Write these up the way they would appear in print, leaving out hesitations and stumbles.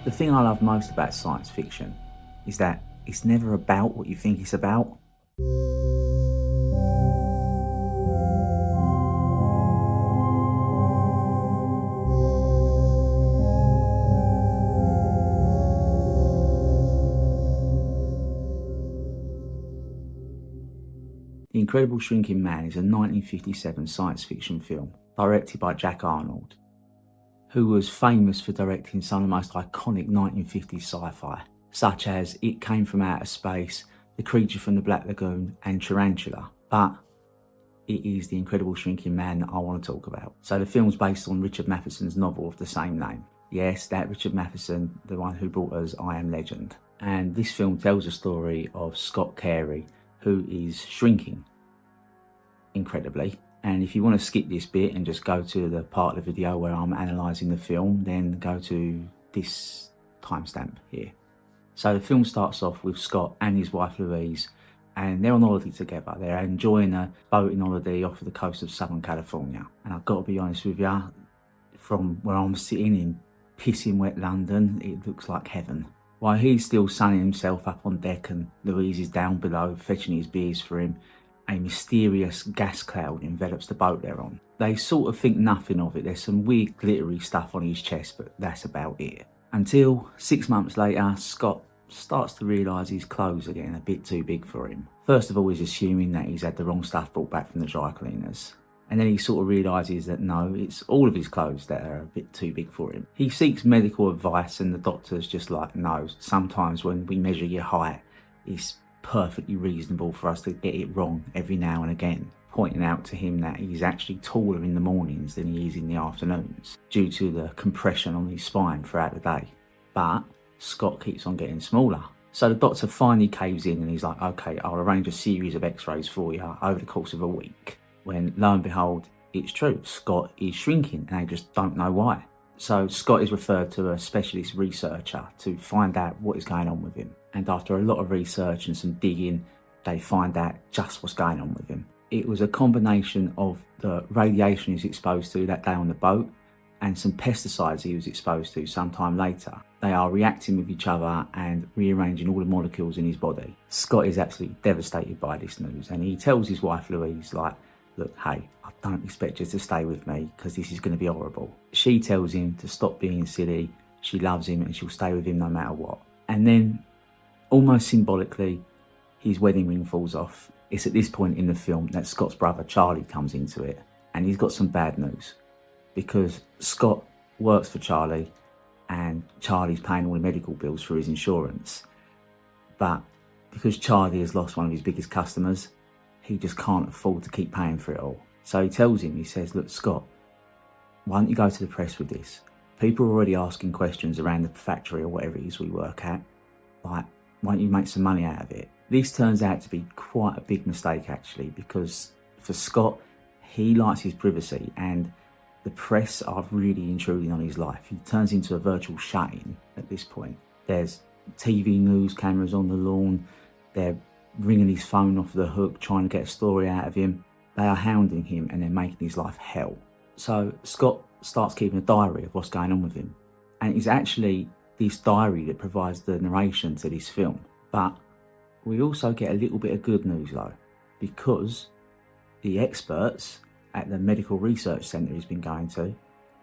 The thing I love most about science fiction is that it's never about what you think it's about. The Incredible Shrinking Man is a 1957 science fiction film directed by Jack Arnold, who was famous for directing some of the most iconic 1950s sci-fi, such as It Came From Outer Space, The Creature from the Black Lagoon and Tarantula. But it is The Incredible Shrinking Man that I want to talk about. So the film's based on Richard Matheson's novel of the same name. Yes, that Richard Matheson, the one who brought us I Am Legend. And this film tells the story of Scott Carey, who is shrinking incredibly. And if you want to skip this bit and just go to the part of the video where I'm analysing the film, then go to this timestamp here. So the film starts off with Scott and his wife Louise, and they're on holiday together. They're enjoying a boating holiday off of the coast of Southern California. And I've got to be honest with you, from where I'm sitting in pissing wet London, it looks like heaven. While he's still sunning himself up on deck and Louise is down below fetching his beers for him, a mysterious gas cloud envelops the boat they're on. They sort of think nothing of it. There's some weird glittery stuff on his chest, but that's about it. Until 6 months later, Scott starts to realise his clothes are getting a bit too big for him. First of all, he's assuming that he's had the wrong stuff brought back from the dry cleaners. And then he sort of realises that no, it's all of his clothes that are a bit too big for him. He seeks medical advice and the doctor's just like, no, sometimes when we measure your height, it's perfectly reasonable for us to get it wrong every now and again, pointing out to him that he's actually taller in the mornings than he is in the afternoons due to the compression on his spine throughout the day. But Scott keeps on getting smaller. So the doctor finally caves in and he's like, okay, I'll arrange a series of x-rays for you over the course of a week. When lo and behold, it's true, Scott is shrinking and they just don't know why. So Scott is referred to a specialist researcher to find out what is going on with him. And after a lot of research and some digging, they find out just what's going on with him. It was a combination of the radiation he was exposed to that day on the boat and some pesticides he was exposed to sometime later. They are reacting with each other and rearranging all the molecules in his body. Scott is absolutely devastated by this news and he tells his wife Louise, like, look, hey, I don't expect you to stay with me because this is going to be horrible. She tells him to stop being silly, she loves him and she'll stay with him no matter what. And then, almost symbolically, his wedding ring falls off. It's at this point in the film that Scott's brother Charlie comes into it and he's got some bad news because Scott works for Charlie and Charlie's paying all the medical bills for his insurance. But because Charlie has lost one of his biggest customers, he just can't afford to keep paying for it all. So he tells him, he says, look, Scott, why don't you go to the press with this? People are already asking questions around the factory or whatever it is we work at. Like, why don't you make some money out of it? This turns out to be quite a big mistake, actually, because for Scott, he likes his privacy and the press are really intruding on his life. He turns into a virtual shut-in at this point. There's TV news cameras on the lawn. They're ringing his phone off the hook, trying to get a story out of him. They are hounding him and they're making his life hell. So Scott starts keeping a diary of what's going on with him. And it's actually this diary that provides the narration to this film. But we also get a little bit of good news though, because the experts at the medical research centre he's been going to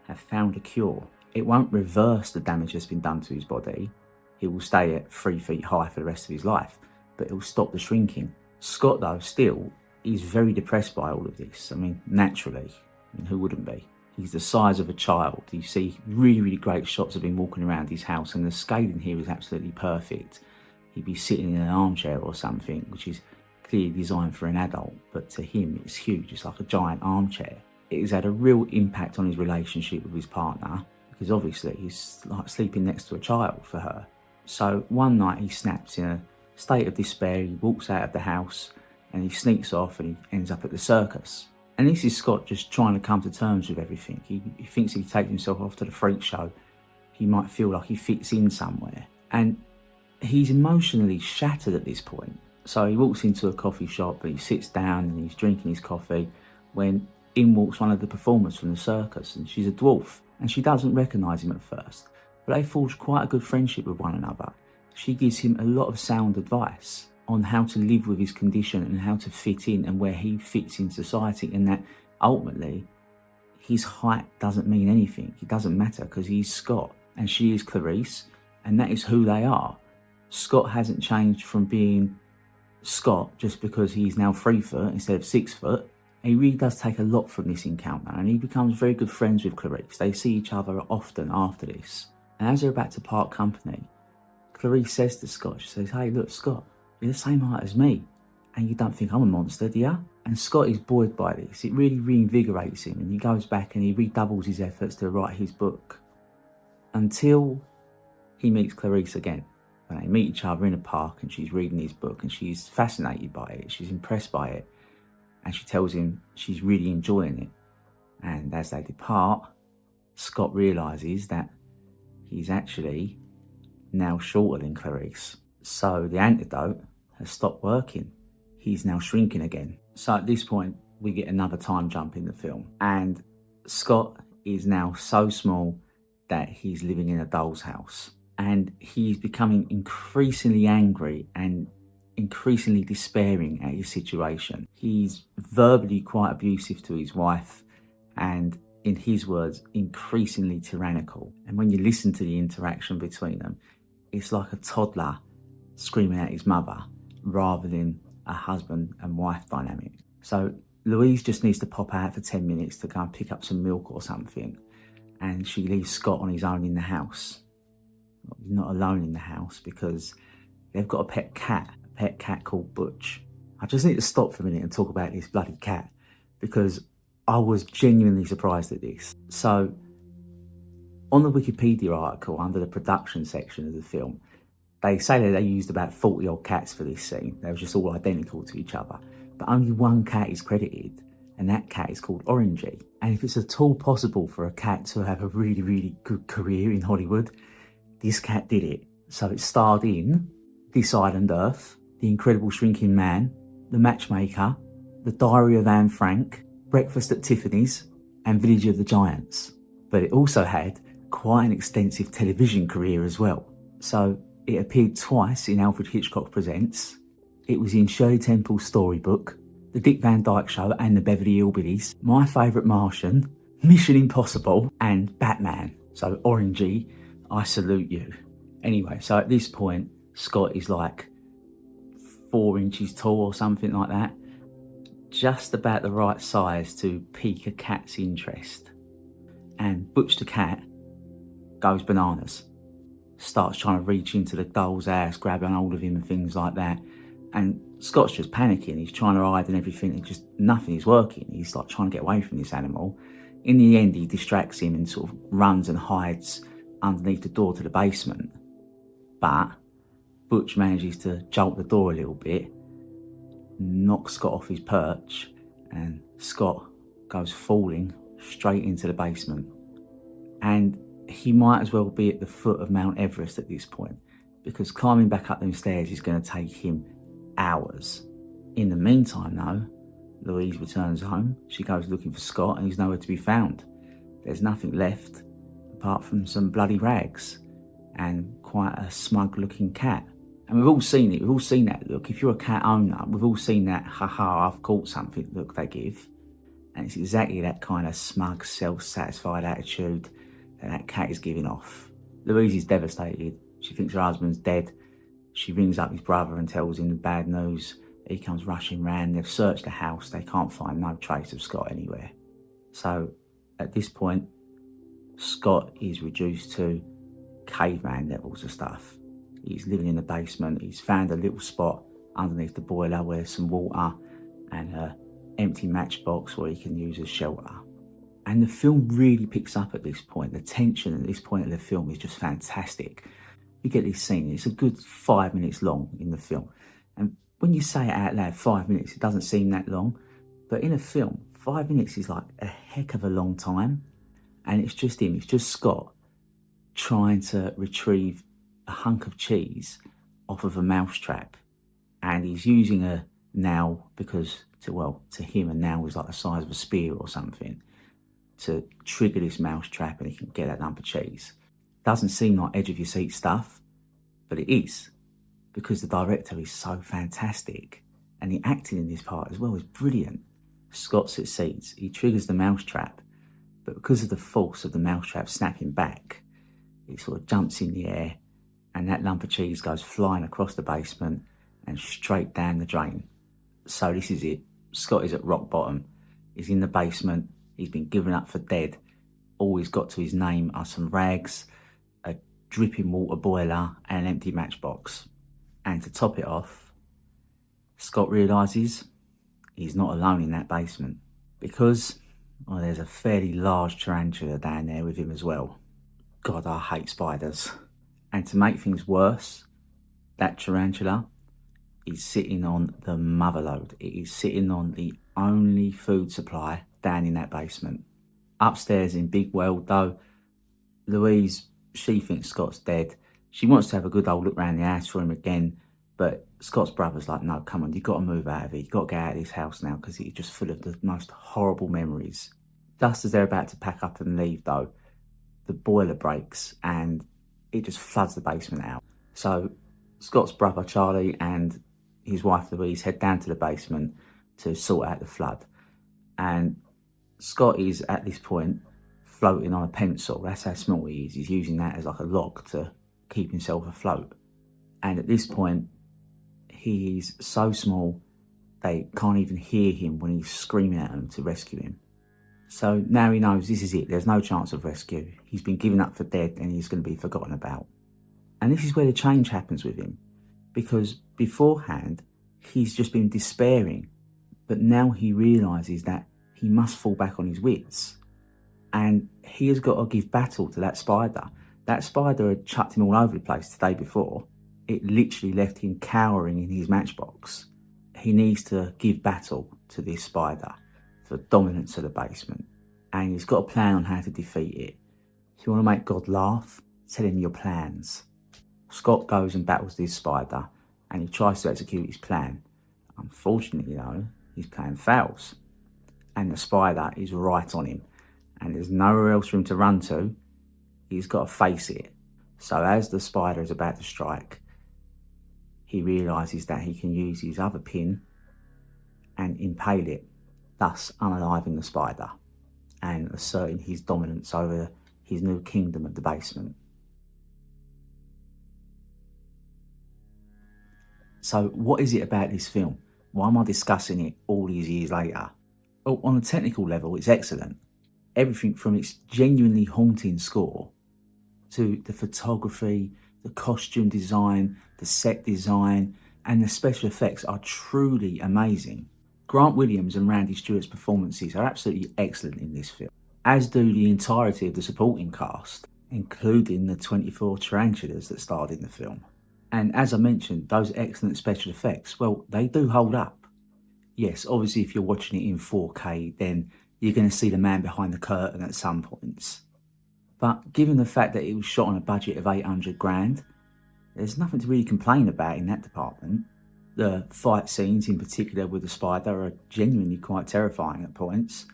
have found a cure. It won't reverse the damage that's been done to his body. He will stay at 3 feet high for the rest of his life, but it will stop the shrinking. Scott though still is very depressed by all of this. I mean, naturally, who wouldn't be? He's the size of a child. You see really, really great shots of him walking around his house and the scaling here is absolutely perfect. He'd be sitting in an armchair or something, which is clearly designed for an adult, but to him it's huge. It's like a giant armchair. It has had a real impact on his relationship with his partner because obviously he's like sleeping next to a child for her. So one night he snaps in a state of despair. He walks out of the house and he sneaks off and he ends up at the circus. And this is Scott just trying to come to terms with everything. He thinks if he takes himself off to the freak show, he might feel like he fits in somewhere. And he's emotionally shattered at this point. So he walks into a coffee shop and he sits down and he's drinking his coffee when in walks one of the performers from the circus, and she's a dwarf and she doesn't recognise him at first. but they forge quite a good friendship with one another. She gives him a lot of sound advice on how to live with his condition and how to fit in and where he fits in society, and that ultimately his height doesn't mean anything. It doesn't matter because he's Scott and she is Clarice, and that is who they are. Scott hasn't changed from being Scott just because he's now 3 foot instead of 6 foot. He really does take a lot from this encounter, and he becomes very good friends with Clarice. They see each other often after this. And as they're about to part company, Clarice says to Scott, she says, "Hey, look, Scott, you're the same height as me, and you don't think I'm a monster, do you?" And Scott is buoyed by this. It really reinvigorates him, and he goes back and he redoubles his efforts to write his book until he meets Clarice again. When they meet each other in a park and she's reading his book and she's fascinated by it, she's impressed by it, and she tells him she's really enjoying it. And as they depart, Scott realises that he's actually now shorter than Clarice. So the antidote has stopped working. He's now shrinking again. So at this point, we get another time jump in the film. And Scott is now so small that he's living in a doll's house. And he's becoming increasingly angry and increasingly despairing at his situation. He's verbally quite abusive to his wife and, in his words, increasingly tyrannical. And when you listen to the interaction between them, it's like a toddler screaming at his mother rather than a husband and wife dynamic. So Louise just needs to pop out for 10 minutes to go and pick up some milk or something, and she leaves Scott on his own in the house. He's not alone in the house because they've got a pet cat called Butch. I just need to stop for a minute and talk about this bloody cat because I was genuinely surprised at this. So on the Wikipedia article under the production section of the film, they say that they used about 40 odd cats for this scene. They were just all identical to each other. But only one cat is credited, and that cat is called Orangey. And if it's at all possible for a cat to have a really, really good career in Hollywood, this cat did it. So it starred in This Island Earth, The Incredible Shrinking Man, The Matchmaker, The Diary of Anne Frank, Breakfast at Tiffany's, and Village of the Giants. But it also had quite an extensive television career as well. So it appeared twice in Alfred Hitchcock Presents. It was in Shirley Temple's Storybook, The Dick Van Dyke Show and The Beverly Hillbillies, My Favourite Martian, Mission Impossible, and Batman. So Orangey, I salute you. Anyway, so at this point, Scott is like 4 inches tall or something like that. Just about the right size to pique a cat's interest. And Butch the cat goes bananas. Starts trying to reach into the doll's house, grabbing hold of him and things like that. And Scott's just panicking. He's trying to hide and everything, and just nothing is working. He's like trying to get away from this animal. In the end, he distracts him and sort of runs and hides underneath the door to the basement. But Butch manages to jolt the door a little bit, knocks Scott off his perch, and Scott goes falling straight into the basement. And he might as well be at the foot of Mount Everest at this point, because climbing back up them stairs is going to take him hours. In the meantime, though, Louise returns home. She goes looking for Scott, and he's nowhere to be found. There's nothing left apart from some bloody rags and quite a smug-looking cat. And we've all seen it. We've all seen that look. If you're a cat owner, we've all seen that "ha-ha, I've caught something" look they give. And it's exactly that kind of smug, self-satisfied attitude that cat is giving off. Louise is devastated. She thinks her husband's dead. She rings up his brother and tells him the bad news. He comes rushing round. They've searched the house. They can't find no trace of Scott anywhere. So at this point, Scott is reduced to caveman levels of stuff. He's living in the basement. He's found a little spot underneath the boiler where there's some water and an empty matchbox where he can use as shelter. And the film really picks up at this point. The tension at this point of the film is just fantastic. You get this scene, it's a good 5 minutes long in the film. And when you say it out loud, 5 minutes, it doesn't seem that long. But in a film, 5 minutes is like a heck of a long time. And it's just him, it's just Scott trying to retrieve a hunk of cheese off of a mousetrap. And he's using a nail because, to him, a nail is like the size of a spear or something to trigger this mousetrap and he can get that lump of cheese. Doesn't seem like edge of your seat stuff, but it is, because the director is so fantastic and the acting in this part as well is brilliant. Scott succeeds. He triggers the mousetrap, but because of the force of the mousetrap snapping back, it sort of jumps in the air and that lump of cheese goes flying across the basement and straight down the drain. So this is it. Scott is at rock bottom. He's in the basement. He's been given up for dead. All he's got to his name are some rags, a dripping water boiler and an empty matchbox. And to top it off, Scott realises he's not alone in that basement, because there's a fairly large tarantula down there with him as well. God, I hate spiders. And to make things worse, that tarantula is sitting on the motherlode. It is sitting on the only food supply down in that basement. Upstairs in Big World though, Louise, she thinks Scott's dead. She wants to have a good old look around the house for him again, but Scott's brother's like, no, come on, you've got to move out of it. You've got to get out of this house now, because it's just full of the most horrible memories. Just as they're about to pack up and leave though, the boiler breaks and it just floods the basement out. So Scott's brother Charlie and his wife Louise head down to the basement to sort out the flood. And Scott is at this point floating on a pencil. That's how small he is. He's using that as like a log to keep himself afloat. And at this point, he is so small, they can't even hear him when he's screaming at them to rescue him. So now he knows this is it. There's no chance of rescue. He's been given up for dead and he's going to be forgotten about. And this is where the change happens with him, because beforehand, he's just been despairing. But now he realises that he must fall back on his wits. And he has got to give battle to that spider. That spider had chucked him all over the place the day before. It literally left him cowering in his matchbox. He needs to give battle to this spider for dominance of the basement. And he's got a plan on how to defeat it. If you want to make God laugh, tell him your plans. Scott goes and battles this spider and he tries to execute his plan. Unfortunately though, his plan fails. And the spider is right on him. And there's nowhere else for him to run to. He's got to face it. So as the spider is about to strike, he realises that he can use his other pin and impale it, thus unaliving the spider and asserting his dominance over his new kingdom of the basement. So what is it about this film? Why am I discussing it all these years later? Well, on a technical level, it's excellent. Everything from its genuinely haunting score to the photography, the costume design, the set design, and the special effects are truly amazing. Grant Williams and Randy Stewart's performances are absolutely excellent in this film, as do the entirety of the supporting cast, including the 24 tarantulas that starred in the film. And as I mentioned, those excellent special effects, well, they do hold up. Yes, obviously if you're watching it in 4K, then you're going to see the man behind the curtain at some points. But given the fact that it was shot on a budget of 800 grand, there's nothing to really complain about in that department. The fight scenes in particular with the spider are genuinely quite terrifying at points.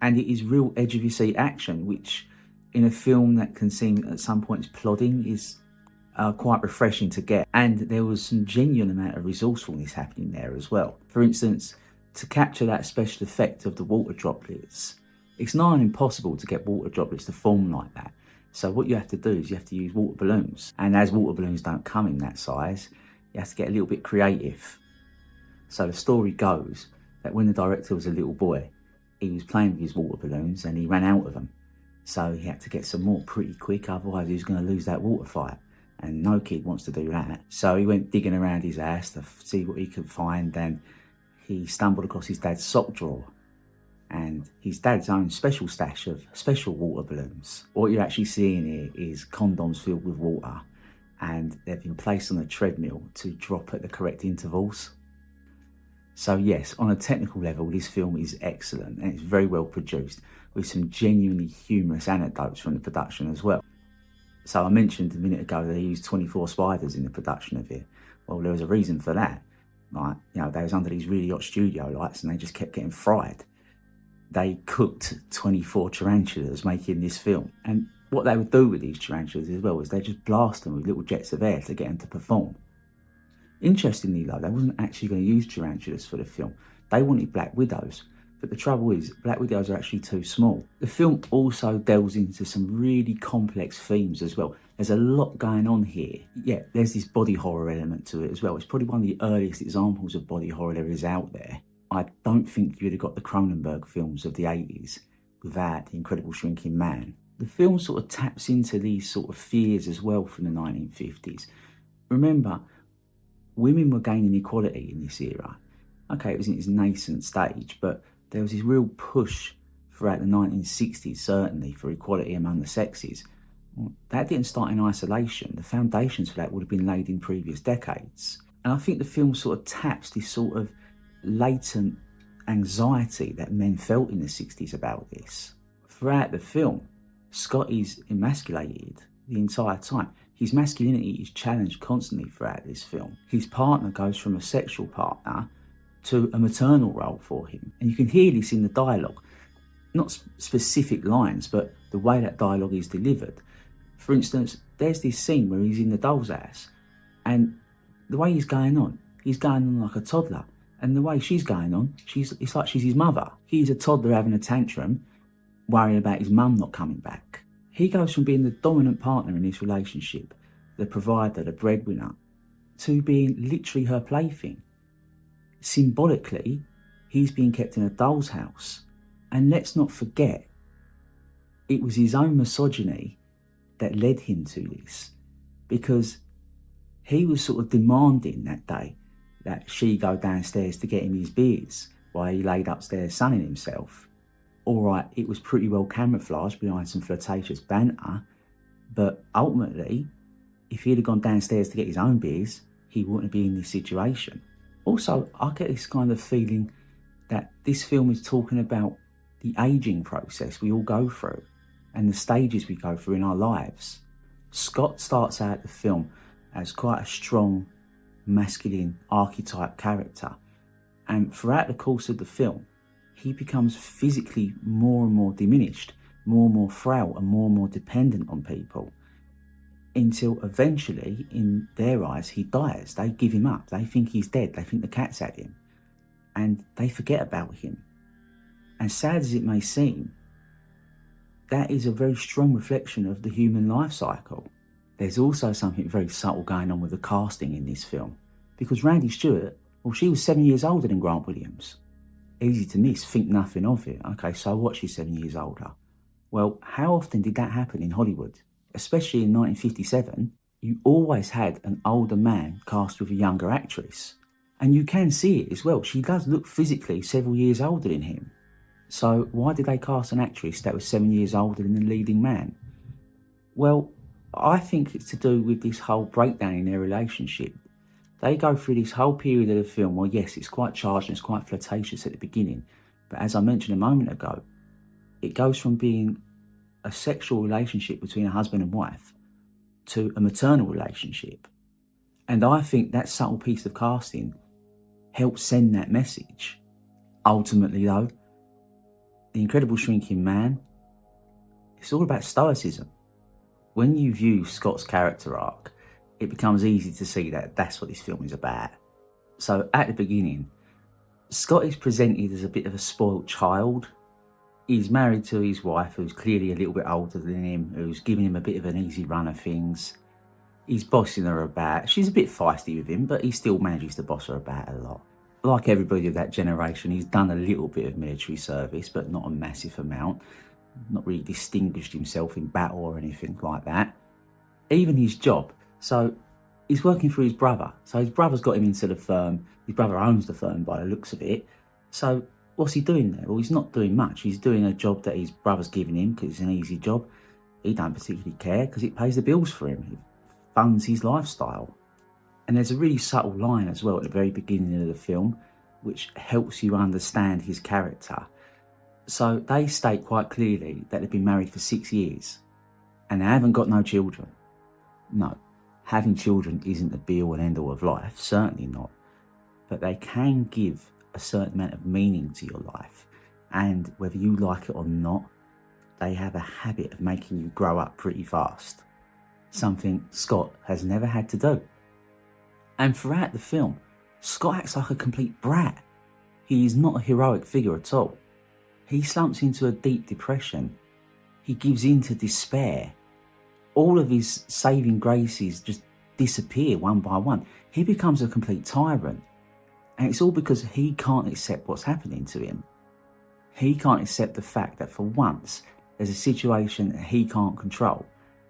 And it is real edge of your seat action, which in a film that can seem at some points plodding is quite refreshing to get. And there was some genuine amount of resourcefulness happening there as well. For instance, to capture that special effect of the water droplets, it's nigh on impossible to get water droplets to form like that. So what you have to do is you have to use water balloons. And as water balloons don't come in that size, you have to get a little bit creative. So the story goes that when the director was a little boy, he was playing with his water balloons and he ran out of them. So he had to get some more pretty quick, otherwise he was going to lose that water fight. And no kid wants to do that. So he went digging around his house to see what he could find, and he stumbled across his dad's sock drawer and his dad's own special stash of special water balloons. What you're actually seeing here is condoms filled with water, and they've been placed on a treadmill to drop at the correct intervals. So yes, on a technical level, this film is excellent and it's very well produced, with some genuinely humorous anecdotes from the production as well. So I mentioned a minute ago that they used 24 spiders in the production of it. Well, there was a reason for that. Like, they was under these really hot studio lights and they just kept getting fried. They cooked 24 tarantulas making this film. And What they would do with these tarantulas as well is they just blast them with little jets of air to get them to perform. Interestingly though, they wasn't actually going to use tarantulas for the film. They wanted black widows, but the trouble is, black widows are actually too small. The film also delves into some really complex themes as well. There's a lot going on here. Yeah, there's this body horror element to it as well. It's probably one of the earliest examples of body horror there is out there. I don't think you'd have got the Cronenberg films of the 80s without The Incredible Shrinking Man. The film sort of taps into these sort of fears as well from the 1950s. Remember, women were gaining equality in this era. Okay, it was in its nascent stage, but there was this real push throughout the 1960s, certainly, for equality among the sexes. Well, that didn't start in isolation. The foundations for that would have been laid in previous decades. And I think the film sort of taps this sort of latent anxiety that men felt in the 60s about this. Throughout the film, Scott is emasculated the entire time. His masculinity is challenged constantly throughout this film. His partner goes from a sexual partner to a maternal role for him. And you can hear this in the dialogue. Not specific lines, but the way that dialogue is delivered. For instance, there's this scene where he's in the doll's house, and the way he's going on like a toddler. And the way she's going on, it's like she's his mother. He's a toddler having a tantrum, worrying about his mum not coming back. He goes from being the dominant partner in this relationship, the provider, the breadwinner, to being literally her plaything. Symbolically, he's being kept in a doll's house. And let's not forget, it was his own misogyny that led him to this, because he was sort of demanding that day that she go downstairs to get him his beers while he laid upstairs sunning himself. All right, it was pretty well camouflaged behind some flirtatious banter, but ultimately, if he'd have gone downstairs to get his own beers, he wouldn't be in this situation. Also, I get this kind of feeling that this film is talking about the ageing process we all go through and the stages we go through in our lives. Scott starts out the film as quite a strong, masculine archetype character, and throughout the course of the film, he becomes physically more and more diminished, more and more frail and more dependent on people, until eventually, in their eyes, he dies. They give him up. They think he's dead. They think the cat's at him. And they forget about him. And sad as it may seem, that is a very strong reflection of the human life cycle. There's also something very subtle going on with the casting in this film. Because Randy Stewart, well, she was 7 years older than Grant Williams. Easy to miss, think nothing of it. Okay, so what, she's 7 years older? Well, how often did that happen in Hollywood? Especially in 1957, you always had an older man cast with a younger actress. And you can see it as well. She does look physically several years older than him. So why did they cast an actress that was 7 years older than the leading man? Well, I think it's to do with this whole breakdown in their relationship. They go through this whole period of the film. Well, yes, it's quite charged and it's quite flirtatious at the beginning. But as I mentioned a moment ago, it goes from being a sexual relationship between a husband and wife to a maternal relationship. And I think that subtle piece of casting helps send that message. Ultimately though, The Incredible Shrinking Man, it's all about Stoicism. When you view Scott's character arc, it becomes easy to see that that's what this film is about. So at the beginning, Scott is presented as a bit of a spoiled child. He's married to his wife, who's clearly a little bit older than him, who's giving him a bit of an easy run of things. He's bossing her about. She's a bit feisty with him, but he still manages to boss her about a lot. Like everybody of that generation, he's done a little bit of military service, but not a massive amount. Not really distinguished himself in battle or anything like that. Even his job. So he's working for his brother. So his brother's got him into the firm. His brother owns the firm by the looks of it. So what's he doing there? Well, he's not doing much. He's doing a job that his brother's giving him because it's an easy job. He don't particularly care because it pays the bills for him. It funds his lifestyle. And there's a really subtle line as well at the very beginning of the film, which helps you understand his character. So they state quite clearly that they've been married for 6 years and they haven't got no children. No, having children isn't the be-all and end-all of life, certainly not. But they can give a certain amount of meaning to your life. And whether you like it or not, they have a habit of making you grow up pretty fast. Something Scott has never had to do. And throughout the film, Scott acts like a complete brat. He is not a heroic figure at all. He slumps into a deep depression. He gives in to despair. All of his saving graces just disappear one by one. He becomes a complete tyrant. And it's all because he can't accept what's happening to him. He can't accept the fact that for once, there's a situation that he can't control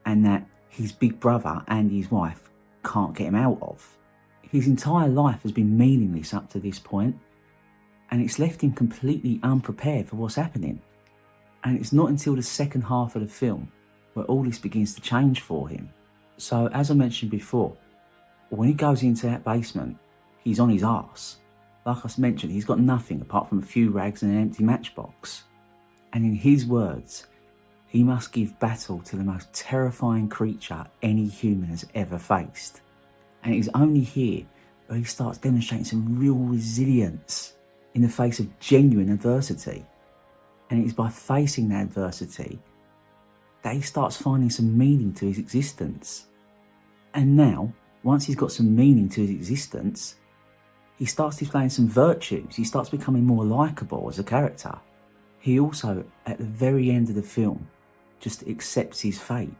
and that his big brother and his wife can't get him out of. His entire life has been meaningless up to this point, and it's left him completely unprepared for what's happening. And it's not until the second half of the film where all this begins to change for him. So, as I mentioned before, when he goes into that basement, he's on his arse. Like I mentioned, he's got nothing apart from a few rags and an empty matchbox. And in his words, he must give battle to the most terrifying creature any human has ever faced. And it is only here where he starts demonstrating some real resilience in the face of genuine adversity. And it is by facing that adversity that he starts finding some meaning to his existence. And now, once he's got some meaning to his existence, he starts displaying some virtues. He starts becoming more likeable as a character. He also, at the very end of the film, just accepts his fate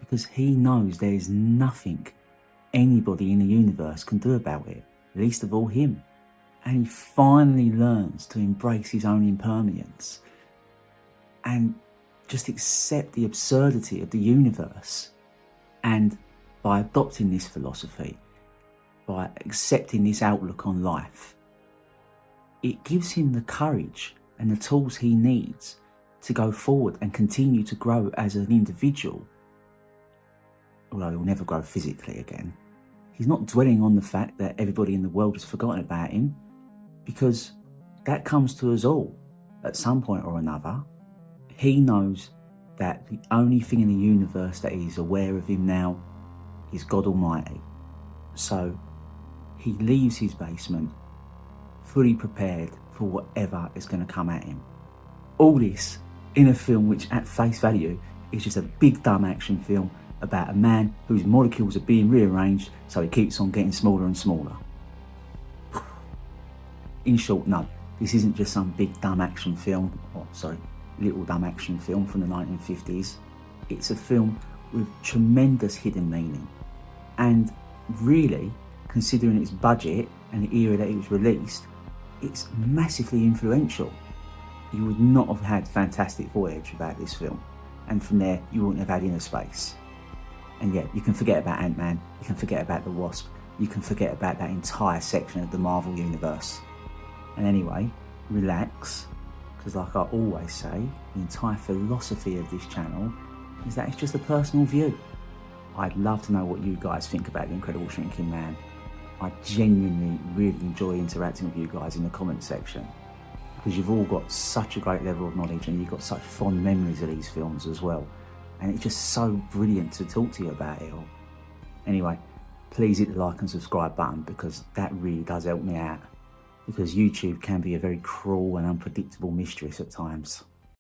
because he knows there is nothing anybody in the universe can do about it, least of all him. And he finally learns to embrace his own impermanence and just accept the absurdity of the universe. And by adopting this philosophy, by accepting this outlook on life, it gives him the courage and the tools he needs to go forward and continue to grow as an individual. Although he'll never grow physically again. He's not dwelling on the fact that everybody in the world has forgotten about him, because that comes to us all at some point or another. He knows that the only thing in the universe that is aware of him now is God Almighty. So he leaves his basement fully prepared for whatever is going to come at him. All this in a film which at face value is just a big dumb action film about a man whose molecules are being rearranged so he keeps on getting smaller and smaller. In short, no, this isn't just some big dumb action film, little dumb action film from the 1950s. It's a film with tremendous hidden meaning. And really, considering its budget and the era that it was released, it's massively influential. You would not have had Fantastic Voyage without this film. And from there, you wouldn't have had Inner Space. And yeah, you can forget about Ant-Man, you can forget about the Wasp, you can forget about that entire section of the Marvel Universe. And anyway, relax, because like I always say, the entire philosophy of this channel is that it's just a personal view. I'd love to know what you guys think about The Incredible Shrinking Man. I genuinely really enjoy interacting with you guys in the comment section, because you've all got such a great level of knowledge and you've got such fond memories of these films as well. And it's just so brilliant to talk to you about it all. Anyway, please hit the like and subscribe button, because that really does help me out. Because YouTube can be a very cruel and unpredictable mistress at times.